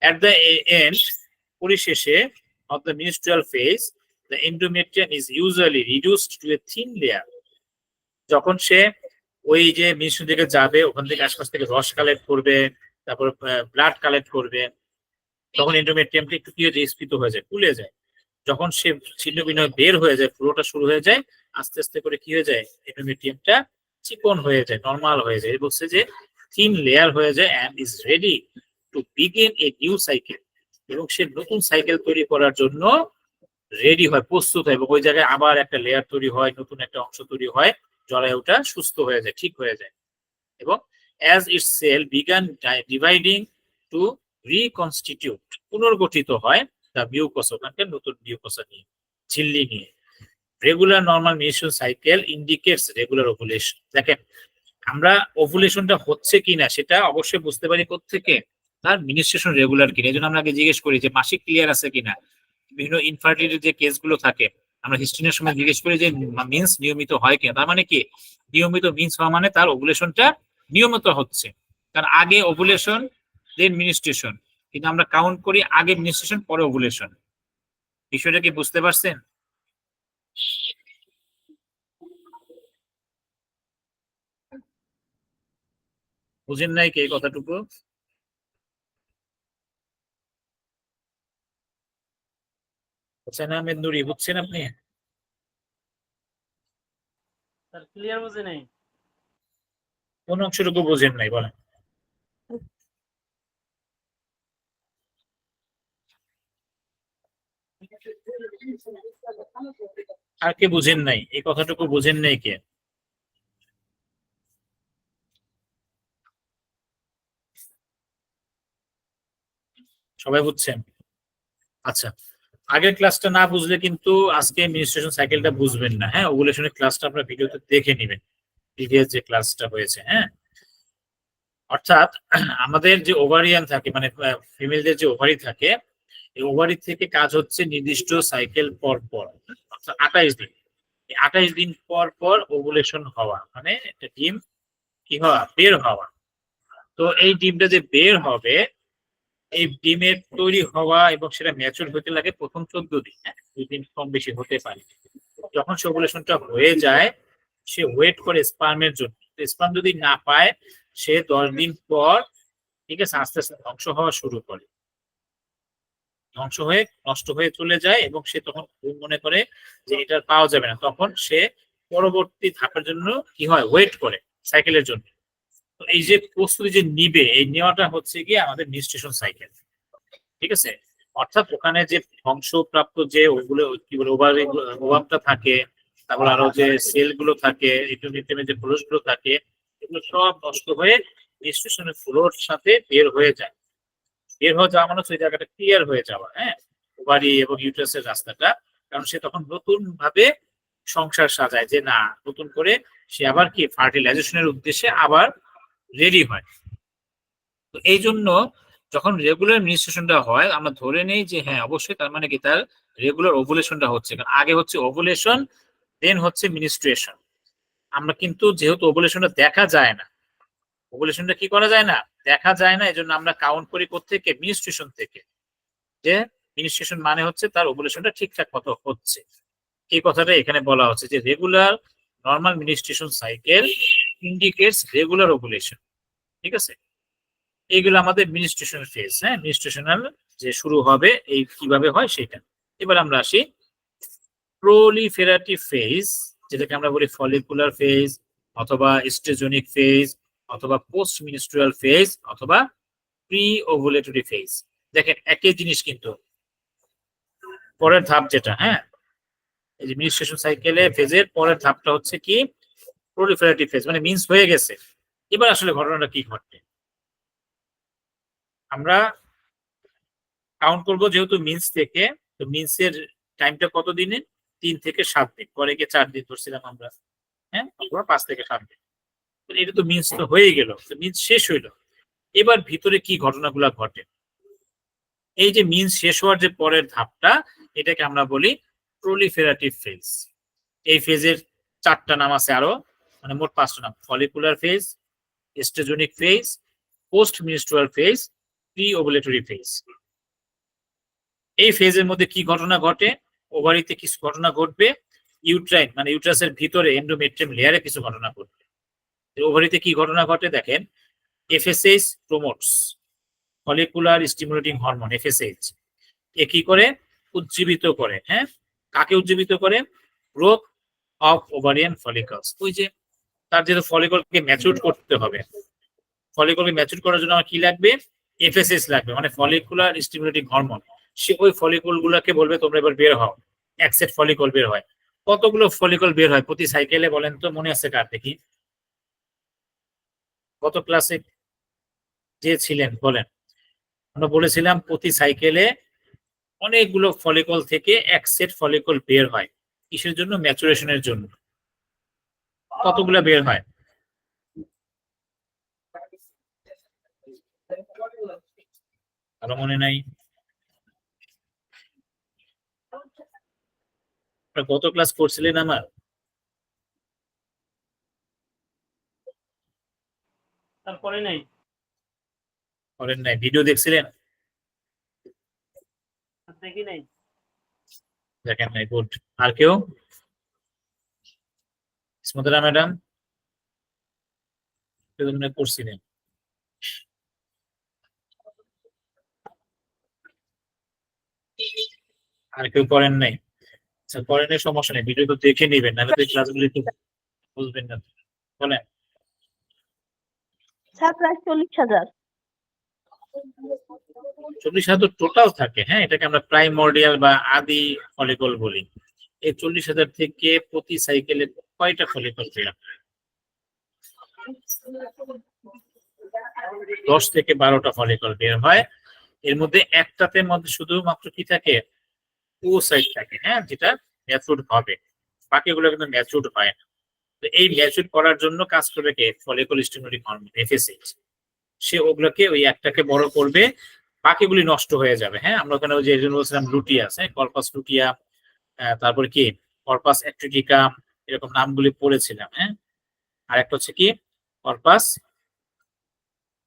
অ্যাট দ্য এন্ড, পরিশেষে, of the menstrual phase, the endometrium is usually reduced to a thin layer. যখন সে ওই যে মিনিস্ট্রেশন দিকে যাবে, ওখান থেকে আশপাশ থেকে রস কালেক্ট করবে, তারপর ব্লাড কালেক্ট করবে, তখন এন্ডোমেট্রিয়ামটা একটু কি হয়ে যায়, স্ফীত হয়ে যায়, ফুলে যায়। যখন সে ছিন্ন ভিন্ন বের হয়ে যায়, ফ্লোটা শুরু হয়ে যায়, আস্তে আস্তে করে কি হয়ে যায়, এন্ডোমেট্রিয়ামটা চিকন হয়ে যায়, নরমাল হয়ে যায়, বলছে যে থিন লেয়ার হয়ে যায়, and is ready to begin a new cycle, এবং সে নতুন সাইকেল তৈরি করার জন্য রেডি হয়, প্রস্তুত হয়, এবং ওই জায়গায় আবার একটা লেয়ার তৈরি হয়, নতুন একটা অংশ তৈরি হয়, জরায়ুটা সুস্থ হয়ে যায়, ঠিক হয়ে যায়। এবং as its cell began dividing to reconstitute, পুনর্গঠিত হয় দ্য মিউকোসা, ওখানকার নতুন মিউকোসা নিয়ে, ঝিল্লি নিয়ে। Regular normal menstruation cycle indicates regular ovulation. দেখেন আমরা ওভুলেশনটা হচ্ছে কিনা সেটা অবশ্যই বুঝতে পারি কোত্থেকে, তার মিনিস্ট্রেশন রেগুলার কিনা। এই জন্য আমরা আগে জিজ্ঞেস করি যে মাসিক ক্লিয়ার আছে কিনা। বিভিন্ন ইনফার্টিলিটির যে কেসগুলো থাকে, আমরা হিস্ট্রিনের সময় জিজ্ঞেস করি যে মিন্স নিয়মিত হয় কিনা। তার মানে কি, নিয়মিত মিন্স হওয়া মানে তার ওভুলেশনটা নিয়মিত হচ্ছে। কারণ আগে ওভুলেশন দেন মিনিস্ট্রেশন, কিন্তু আমরা কাউন্ট করি আগে মিনিস্ট্রেশন পরে ওভুলেশন। বিষয়টা কি বুঝতে পারছেন? বুঝেন নাই কি এই কথাটুকু? হোসেন আহমেদ নুরি, বুঝছেন আপনি? স্যার ক্লিয়ার বুঝে নাই। কোন অংশটুকু বুঝেন নাই বলেন? আর কে বুঝেন নাই এই কথাটুকু, বুঝেন নাই কে? সবাই বুঝছেন? আচ্ছা, আগের ক্লাসটা না বুঝলে কিন্তু আজকে অ্যাডমিনিস্ট্রেশন সাইকেলটা বুঝবেন না। হ্যাঁ, ওগুলেশনের ক্লাসটা আপনারা ভিডিওতে দেখে নেবেন, প্রিভিয়াস যে ক্লাসটা হয়েছে। হ্যাঁ, অর্থাৎ আমাদের যে ওভারিয়ান থাকে, মানে ফিমেলদের যে ওভারি থাকে, এই ওভারি থেকে কাজ হচ্ছে নির্দিষ্ট সাইকেল পর পর, অর্থাৎ 28 দিন। এই 28 দিন পর পর ওভুলেশন হওয়া, মানে একটা ডিম কি হওয়া, বের হওয়া। তো এই ডিমটা যে বের হবে, এই ডিমের তৈরি হওয়া এবং সেটা ম্যাচুর হতে লাগে প্রথম 14 দিন। হ্যাঁ, 2 দিন কম বেশি হতে পারে। যখন সে ওভুলেশনটা হয়ে যায়, সে ওয়েট করে স্পার্মের জন্য। স্পার্ম যদি না পায়, সে 10 দিন পর, ঠিক আছে, আস্তে আস্তে ধ্বংস হওয়া শুরু করে, ধ্বংস হয়ে নষ্ট হয়ে চলে যায়, এবং সে তখন মনে করে যে এটা আর পাওয়া যাবে না। তখন সে পরবর্তী ধাপের জন্য কি হয়, ওয়েট করে সাইকেলের জন্য। তো এই যে প্রস্তুতি যে নিবে, এই নেওয়াটা হচ্ছে গিয়ে আমাদের নিউট্রিশন সাইকেল। ঠিক আছে, অর্থাৎ ওখানে যে ধ্বংসপ্রাপ্ত যে ওগুলো কি বলে ওভামটা থাকে, তারপর আরো যে সেল গুলো থাকে, রিটোমিটেমের যে কোষ গুলো থাকে, এগুলো সব নষ্ট হয়ে নিউট্রিশনের ফ্লোর সাথে বের হয়ে যায়। বের হয়ে যাওয়া মানে হচ্ছে ওই জায়গাটা ক্লিয়ার হয়ে যাওয়া। হ্যাঁ, ওভারি এবং ইউটারাসের রাস্তাটা, কারণ সে তখন নতুন ভাবে সংসার সাজায়, যে না, নতুন করে সে আবার কি ফার্টিলাইজেশনের উদ্দেশ্যে আবার রেডি হয়। তো এই জন্য যখন রেগুলার মিনিস্ট্রেশনটা হয়, আমরা ধরে নেই যে হ্যাঁ অবশ্যই, তার মানে কি তার রেগুলার ওভুলেশনটা হচ্ছে। কারণ আগে হচ্ছে ওভুলেশন, দেন হচ্ছে মিনিস্ট্রেশন। আমরা কিন্তু যেহেতু ওভুলেশনটা দেখা যায় না, ওভুলেশনটা কি করা যায় না, দেখা যায় না, এই জন্য আমরা কাউন্ট করি কোত্থেকে, মিনিস্ট্রেশন থেকে। যে মিনিস্ট্রেশন মানে হচ্ছে তার ওভুলেশনটা ঠিকঠাক মতো হচ্ছে। এই কথাটা এখানে বলা হচ্ছে যে regular normal menstruation cycle indicates regular ovulation. ঠিক আছে, এইগুলো আমাদের মিনিস্ট্রেশন ফেজ। হ্যাঁ, মিনিস্ট্রেশনাল যে শুরু হবে এই কিভাবে হয় সেটা। এবার আমরা আসি প্রলিফেরাটিভ ফেজ, যেটাকে আমরা বলি ফলিকুলার ফেজ, অথবা স্টেজনিক ফেজ, অথবা পোস্ট মিনিস্ট্রিয়াল ফেজ, অথবা প্রি ওভুলেটরি ফেজ। দেখেন একই জিনিস কিন্তু, পরের ধাপ যেটা, হ্যাঁ, এই যে মিনিস্ট্রেশন সাইকেলে ফেজের পরের ধাপটা হচ্ছে কি, প্রলিফেরাটিভ ফেজ, মানে মিন্স হয়ে গেছে। এবার আসলে ঘটনাটা কি ঘটবে আমরা কাউন্ট করবো, যেহেতু মিন্স থেকে। তো মিন্সের টাইমটা কত দিনে, 3 থেকে 7 দিন, পরে গিয়ে 4 দিন ধরছিলাম আমরা। হ্যাঁ, অথবা 5 থেকে 7 দিন। এটা তো মিন্স তো হয়ে গেল, তো মিন্স শেষ হইলো। এবার ভিতরে কি ঘটনাগুলো ঘটে, এই যে মিন্স শেষ হওয়ার যে পরের ধাপটা, এটাকে আমরা বলি প্রলিফেরাটিভ ফেজ। এই ফেজের 4টা নাম আছে আরো, মানে মোট 5টা নাম: follicular phase, oestrogenic phase, post menstrual phase, pre ovulatory phase. এই ফেজের মধ্যে কি ঘটনা ঘটে, ওভারিতে কিছু ঘটনা ঘটবে, ইউট্রাইন মানে ইউট্রাসের ভিতরে এন্ডোমেট্রিয়াম লেয়ারে কিছু ঘটনা ঘটবে। ওভারিতে কি ঘটনা ঘটে দেখেন, FSH promotes, follicular stimulating hormone, FSH এ কি করে, উজ্জীবিত করে। হ্যাঁ, কাকে উজ্জীবিত করে, গ্রোথ অফ ওভারিয়ান ফলিকলস। ওই যে তার যেহেতু ফলিকলকে ম্যাচুর করতে হবে, ফলিকলকে ম্যাচুর করার জন্য আমার কি লাগবে, এফএসএস লাগবে, মানে ফলিকুলার স্টিমুলেটিং হরমোন। সে ওই ফলিকল গুলাকে বলবে তোমরা এবার বের হও, এক সেট ফলিকল বের হয়। কতগুলো ফলিকল বের হয় প্রতি সাইকেলে বলেন তো, মনে আছে কার, দেখি কত ক্লাসে যে ছিলেন বলেন। আমরা বলেছিলাম প্রতি সাইকেলে অনেকগুলো ফলিকল থেকে এক সেট ফলিকল বের হয়, কিসের জন্য, ম্যাচুরেশনের জন্য। কতগুলো বের হয়, আরো মনে নাই? কত ক্লাস করছিলেন আমার, তারপরে নাই। করেন নাই, ভিডিও দেখছিলেন? দেখি নাই। দেখেন নাই, গুড। আর কেউ, স্মৃতিরা ম্যাডাম করছিলেন? আর কেউ করেন নাই? আচ্ছা, করেন নাই, সমস্যা নেই, ভিডিও তো দেখে নিবেন, নাহলে তো ক্লাসগুলো একটু বুঝবেন না। বলেন। স্যার প্রায় 40,000। 40,000 তো টোটাল থাকে, হ্যাঁ, এটাকে আমরা প্রাইমর্ডিয়াল বা আদি ফলিকল বলি। এই 40,000 থেকে প্রতি সাইকেলে কয়টা ফলিকল বের হয়? 10 থেকে 12টা ফলিকল বের হয়। এর মধ্যে একটাতে মধ্যে শুধুমাত্র কি থাকে, ওসাইট থাকে, হ্যাঁ, যেটা ম্যাচুরড হবে, বাকিগুলো কিন্তু ম্যাচুরড হয় না। তো এই ম্যাচুরড করার জন্য কাজ করে কে, ফলিকল স্টিমুলেটিং হরমোন এফএসএইচ। সে ওগুলোকে ওই একটাকে বড় করবে, বাকিগুলি নষ্ট হয়ে যাবে। হ্যাঁ, আমরা ওখানে ওই যে এর জন্য বলছিলাম লুটিয়াস, হ্যাঁ, কর্পাস লুটিয়া, তারপরে কি কর্পাস অ্যাক্টিটিকা, এরকম নামগুলি পড়েছিলাম। হ্যাঁ, আর একটা হচ্ছে কি কর্পাস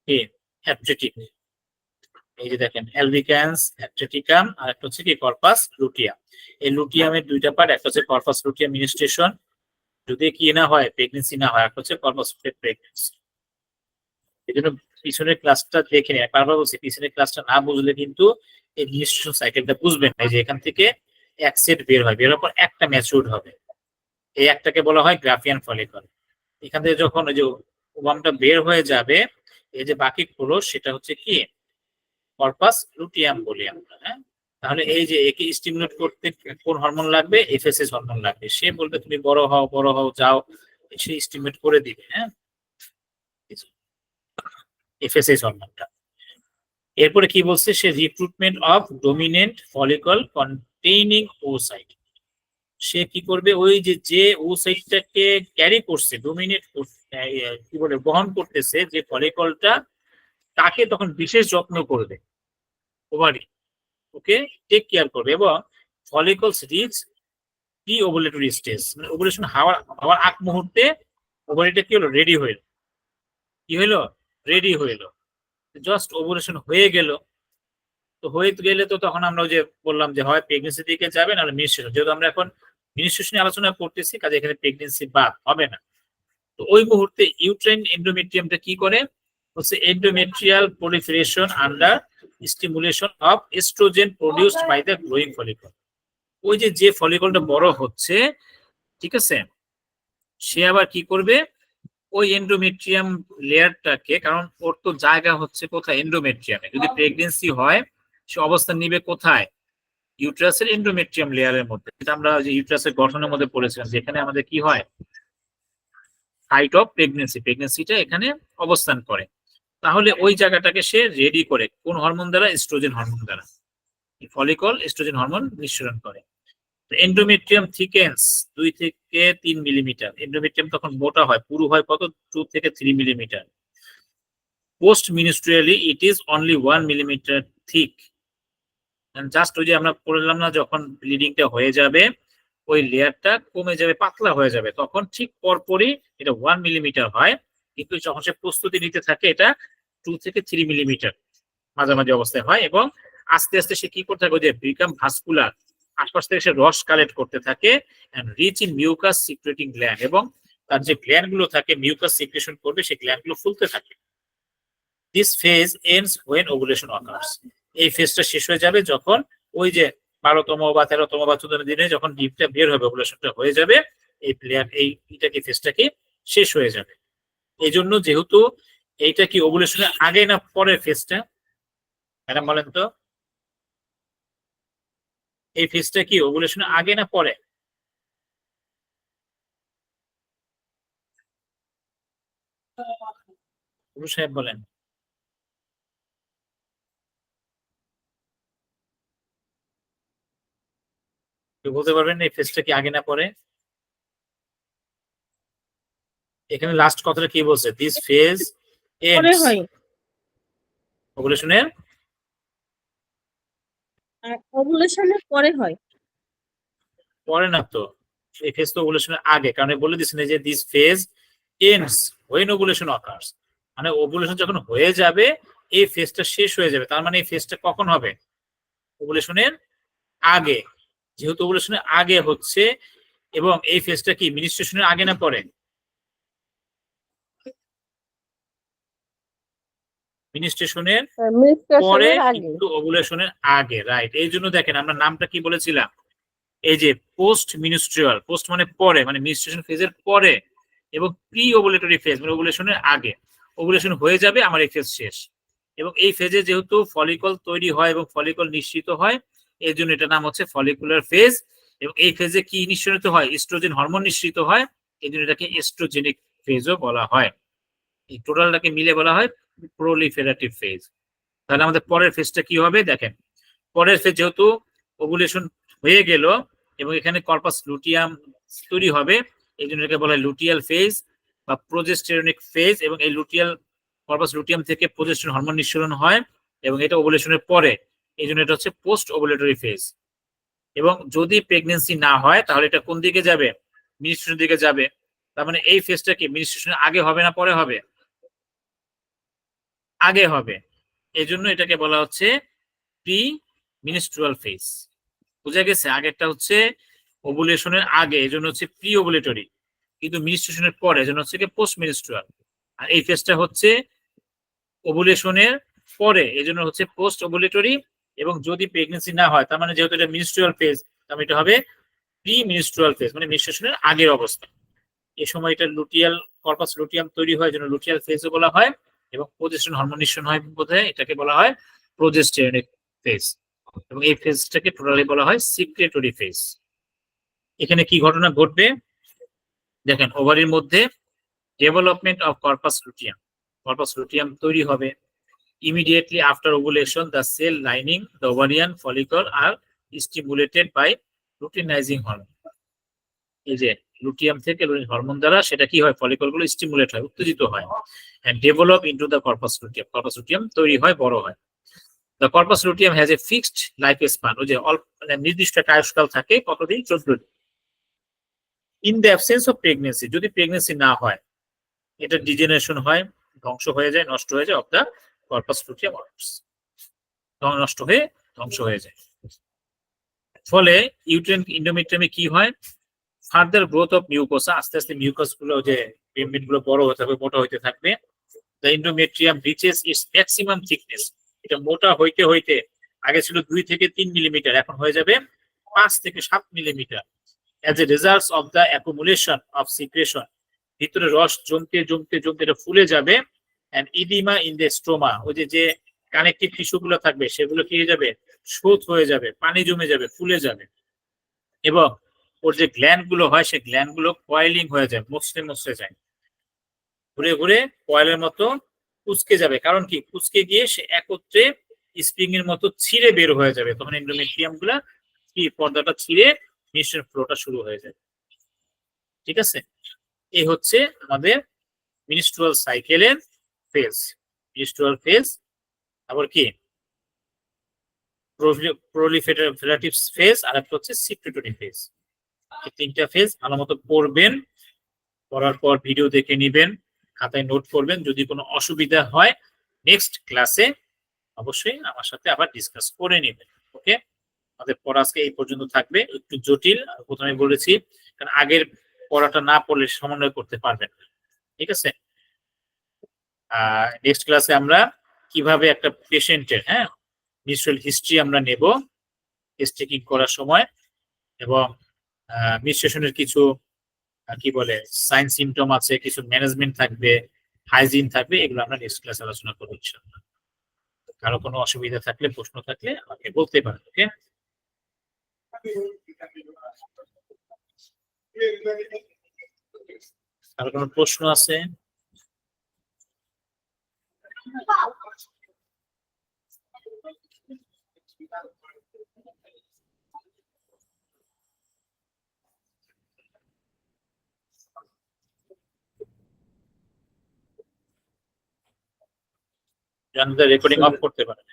কি অ্যাট্রিটিক, এই যে দেখেন অ্যালবিকান্স অ্যাট্রিটিকাম, আর একটা হচ্ছে কি কর্পাস লুটিয়া। এই লুটিয়ামের দুইটা পার্ট, একটা হচ্ছে কর্পাস লুটিয়াম মিনিস্ট্রেশন, যদি কি না হয়, প্রেগনেন্সি না হয়, একটা হচ্ছে কর্পাস প্রেগনেন্সি। এই জন্য পিছনের ক্লাসটা দেখে নিন, বারবার বলছি পিছনের ক্লাসটা না বুঝলে কিন্তু এই মিনিস্ট্রেশন সাইকেলটা বুঝবেন না। এই যে এখান থেকে এক সেট বের হয়, বের হওয়ার পর একটা ম্যাচিউরড হবে, এই একটাকে বলা হয় গ্রাফিয়ান ফলিকল। এখান থেকে যখন ওই যে ওভামটা বের হয়ে যাবে, এই যে বাকি খোলস, সেটা হচ্ছে কি কর্পাস লুটিয়াম বলি আমরা। হ্যাঁ, তাহলে এই যে একে স্টিমুলেট করতে কোন হরমোন লাগবে, এফএসএস হরমোন লাগবে। সে বলবে তুমি বড় হও, বড় হও, যাও, সে স্টিমুলেট করে দিবে। হ্যাঁ, এফএসএস হরমোনটা। এরপরে কি বলছে, সে recruitment of dominant follicle containing oocyte. সে কি করবে, ওই যে যে ওসাইটটাকে ক্যারি করছে, ডোমিনেট কি বলে বহন করতেছে যে ফলিকলটা, তাকে তখন বিশেষ যত্ন করবে, ওভারি ওকে টেক কেয়ার করবে। এবং follicles reach pre ovulatory stage, মানে ওভুলেশন হওয়ার আগ মুহূর্তে ওভারিটা কি হলো, রেডি হইলো। কি হইলো, রেডি হইলো। জাস্ট ওভুলেশন হয়ে গেল, তো হয়ে গেলে তো তখন আমরা ওই যে বললাম যে হয় প্রেগনেন্সি দিকে যাবে, নাহলে মিনিস্ট্রেশন। যেহেতু আমরা এখন মিনিস্ট্রেশনে আলোচনা করতেছি, কাজে এখানে প্রেগনেন্সি বাদ হবে না। তো ওই মুহূর্তে ইউট্রাইন এন্ডোমেট্রিয়ামটা কি করে, হচ্ছে endometrial proliferation under stimulation of oestrogen produced by the growing follicle. ওই যে যে ফলিকলটা বড় হচ্ছে, ঠিক আছে, সে আবার কি করবে, ওই এন্ডোমেট্রিয়াম লেয়ারটাকে, কারণ ওর তো জায়গা হচ্ছে কোথায়, এন্ডোমেট্রিয়ামে। যদি প্রেগনেন্সি হয়, সে অবস্থান নিবে কোথায়, ইউট্রাসের এন্ডোমেট্রিয়াম লেয়ারের মধ্যে। যেটা আমরা যে ইউট্রাসের গঠনের মধ্যে পড়েছিলাম, যেখানে আমাদের কি হয়, সাইট অফ প্রেগনেন্সি, প্রেগনেন্সিটা এখানে অবস্থান করে। তাহলে ওই জায়গাটাকে সে রেডি করে কোন হরমোন দ্বারা, এস্ট্রোজেন হরমোন দ্বারা। ফলিকল এস্ট্রোজেন হরমোন নিঃসরণ করে। এন্ডোমেট্রিয়াম থিকেন্স 2 থেকে 3 মিলিমিটার। এন্ডোমেট্রিয়াম তখন মোটা হয়, পুরু হয় কত, 2 থেকে 3 millimetre. Post menstrually it is only 1 millimetre thick. Just ওই যে আমরা বললাম না, যখন ব্লিডিংটা হয়ে যাবে, ওই লেয়ারটা কমে যাবে, পাতলা হয়ে যাবে, তখন ঠিক পরপরই এটা 1 মিলিমিটার হয়। কিন্তু যখন সে প্রস্তুতি নিতে থাকে, এটা 2 থেকে 3 মিলিমিটার মাঝামাঝি অবস্থায় হয়। এবং আস্তে আস্তে সে কি করতে থাকে, যে বিকাম ভাস্কুলার, আশপাশ থেকে সে রস কালেক্ট করতে থাকে, rich in mucus secreting gland. এবং তার যে গ্ল্যান্ড গুলো থাকে, মিউকাস সিক্রেশন করবে, সেই গ্ল্যান্ড গুলো ফুলতে থাকে। This phase ends when ovulation occurs. এই ফেজটা শেষ হয়ে যাবে যখন ওই যে 12তম বা 13তম বা 14তম দিনে যখন ডিপটা বের হবে, ওভুলেশনটা হয়ে যাবে, এই প্লেয়ার এইটাকে ফেজটাকে শেষ হয়ে যাবে। এই জন্য যেহেতু এইটা কি ওভুলেশনের আগে না পরে ফেজটা, ম্যাডাম বলেন তো, এই ফেজটা কি ওভুলেশনের আগে না পরে? গুরু সাহেব বলেন। কেউ বলতে পারবেন এই ফেজটা কি আগে না পরে? এখানে লাস্ট কথাটা কি বলছে, দিস ফেজ পরে এন্ডস হয়, ওভুলেশনের ওভুলেশনের পরে হয়। পরে না তো, এই ফেজ তো ওভুলেশনের আগে, কারণ বলে দিচ্ছেন যে this phase ends when ovulation occurs, মানে ওভুলেশন যখন হয়ে যাবে, এই ফেজটা শেষ হয়ে যাবে। তার মানে এই ফেজটা কখন হবে, ওভুলেশনের আগে। যেহেতু ওভুলেশনের আগে হচ্ছে, এবং এই ফেজটা কি মিনিস্ট্রেশনের আগে না পরে? মিনিস্ট্রেশনের পরে menstruation-এর আগে। কিন্তু ওভুলেশনের আগে, রাইট। এই জন্য দেখেন আমরা নামটা কি বলেছিলাম, এই যে পোস্ট মিনিস্ট্রিয়াল, পোস্ট মানে পরে, মানে মিনিস্ট্রেশন ফেজের পরে, এবং প্রি ওভুলেটরি ফেজ মানে ওভুলেশনের আগে। ওভুলেশন হয়ে যাবে, আমার এই ফেজ শেষ। এবং এই ফেজে যেহেতু ফলিকল তৈরি হয় এবং ফলিকল নিঃসৃত হয়, এই জন্য এটার নাম হচ্ছে ফলিকুলার ফেজ। এবং এই ফেজে কি নিঃসৃত হয়, ইস্ট্রোজেন হরমোন নিঃসৃত হয়, এই জন্য এটাকে এস্ট্রোজেনিক ফেজও বলা হয়। এই টোটালটাকে মিলে বলা হয় প্রলিফেরাটিভ ফেজ। তাহলে আমাদের পরের ফেজটা কি হবে দেখেন, পরের ফেজ যেহেতু ওভুলেশন হয়ে গেল এবং এখানে কর্পাস লুটিয়াম তৈরি হবে, এই জন্য এটাকে বলা হয় লুটিয়াল ফেজ বা প্রোজেস্টেরনিক ফেজ। এবং এই লুটিয়াল কর্পাস লুটিয়াম থেকে প্রোজেস্টেরন হরমোন নিঃসরণ হয় এবং এটা ওভুলেশনের পরে, এই জন্য এটা হচ্ছে পোস্ট ওভুলেটরি ফেজ। এবং যদি প্রেগনেন্সি না হয় তাহলে এটা কোন দিকে যাবে, মিনিস্ট্রেশনের দিকে যাবে। তার মানে এই ফেজটা কি মিনিস্ট্রেশনের আগে হবে না পরে হবে, আগে হবে। এই জন্য এটাকে বলা হচ্ছে প্রি মিনিস্ট্রুয়াল ফেজ। বুঝা গেছে, আগেরটা হচ্ছে ওভুলেশনের আগে, এই জন্য হচ্ছে প্রি ওভুলেটরি, কিন্তু মিনিস্ট্রেশনের পরে, এই জন্য হচ্ছে কি পোস্ট মিনিস্ট্রুয়াল। আর এই ফেজটা হচ্ছে ওভুলেশনের পরে, এই জন্য হচ্ছে পোস্ট ওভুলেটরি। এবং যদি প্রেগনেন্সি না হয়, তার মানে যেহেতু এটা মিনিস্ট্রুয়াল ফেজ, তার মানে এটা হবে প্রি মিনিস্ট্রুয়াল ফেজ, মানে মিনিস্ট্রেশনের আগের অবস্থা। এই সময় এটা লুটিয়াল কর্পাস লুটিয়াম তৈরি হয়, জন্য লুটিয়াল ফেজও বলা হয়। এবং প্রোজেস্টেরন হরমোন নিঃসরণ হয় বোধহয়, এটাকে বলা হয় প্রোজেস্টেরনিক ফেজ। এবং এই ফেজটাকে টোটালি বলা হয় সিক্রেটরি ফেজ। এখানে কি ঘটনা ঘটবে দেখেন, ওভারির মধ্যে ডেভেলপমেন্ট অফ কর্পাস লুটিয়াম তৈরি হবে। Immediately after ovulation the cell lining the ovarian follicle are stimulated by luteinising hormone. এই যে লুটিয়াম থেকে হরমোন দ্বারা সেটা কি হয়, ফলিকল গুলো স্টিমুলেট হয়, উত্তেজিত হয়, and develop into the corpus luteum. Corpus luteum তৈরি হয়, বড় হয়। The corpus luteum has a fixed life span, ওই যে মানে নির্দিষ্ট একটা আয়ুষ্কাল থাকে, কতদিন, 14 দিন। In the absence of pregnancy, যদি প্রেগনেন্সি না হয়, এটা ডিজেনারেশন হয়, ধ্বংস হয়ে যায়, নষ্ট হয়ে যায়, অফ দ্য কর্পাস লুটিয়াম নষ্ট হয়ে ধ্বংস হয়ে যায়। ফলে ইউটেরিন এন্ডোমেট্রিয়ামে কি হয়, ফার্দার গ্রোথ অফ মিউকোসা, আস্তে আস্তে মিউকাস গুলো, যে মেমব্রেন গুলো বড় হতে থাকবে, মোটা হইতে থাকবে। The endometrium reaches its maximum thickness, এটা মোটা হইতে হইতে আগে ছিল 2 থেকে 3 মিলিমিটার, এখন হয়ে যাবে 5 থেকে 7 millimetre. As a result of the accumulation of secretion, ভিতরে রস জমতে জমতে জমতে এটা ফুলে যাবে। And oedema in the stroma, ওই যে কানেকটিভ টিস্যু গুলো থাকবে সেগুলো কি হয়ে যাবে, শোথ হয়ে যাবে, পানি জমে যাবে, ফুলে যাবে। এবং ওর যে গ্ল্যান্ড গুলো হয়, সেই গ্ল্যান্ড গুলো কয়েলিং হয়ে যায়, মসলে মসলে যায়, ঘুরে ঘুরে কয়েলের মতো কুচকে যাবে। কারণ কি, কুচকে গিয়ে সে একত্রে স্প্রিং এর মতো ছিঁড়ে বের হয়ে যাবে, তখন এন্ডোমেট্রিয়াম গুলা কি পর্দাটা ছিঁড়ে নিঃশ্বাস ফ্লোটা শুরু হয়ে যাবে। ঠিক আছে, এই হচ্ছে আমাদের মিনিস্ট্রুয়াল সাইকেলের ফেজ। মিনিস্ট্রুয়াল ফেজ, আবার কি প্রলিফেরাটিভ ফেজ, আর একটা হচ্ছে সিক্রেটরি ফেজ। এই 3টা ফেজ ভালো মতো পড়বেন, পড়ার পর ভিডিও দেখে নিবেন, খাতায় নোট করবেন। যদি কোনো অসুবিধা হয় নেক্সট ক্লাসে অবশ্যই আমার সাথে আবার ডিসকাস করে নেবেন। ওকে, আমাদের পড়া আজকে এই পর্যন্ত থাকবে। একটু জটিল, প্রথমে বলেছি, কারণ আগের পড়াটা না পড়লে সমন্বয় করতে পারবেন না। ঠিক আছে, নেক্সট ক্লাসে আমরা কিভাবে একটা পেশেন্টের মিউচুয়াল হিস্ট্রি আমরা নেব টেস্টিং করার সময়, এবং মিউচুয়েশনের কিছু কি বলে সাইন সিমটম আছে, কিছু ম্যানেজমেন্ট থাকবে, হাইজিন থাকবে, এগুলো আমরা নেক্সট ক্লাসে আলোচনা করবো ইনশাআল্লাহ। কারো কোনো অসুবিধা থাকলে, প্রশ্ন থাকলে আমাকে বলতে পারেন। ওকে, কারো কোনো প্রশ্ন আছে? জানলে রেকর্ডিং অফ করতে পারেন।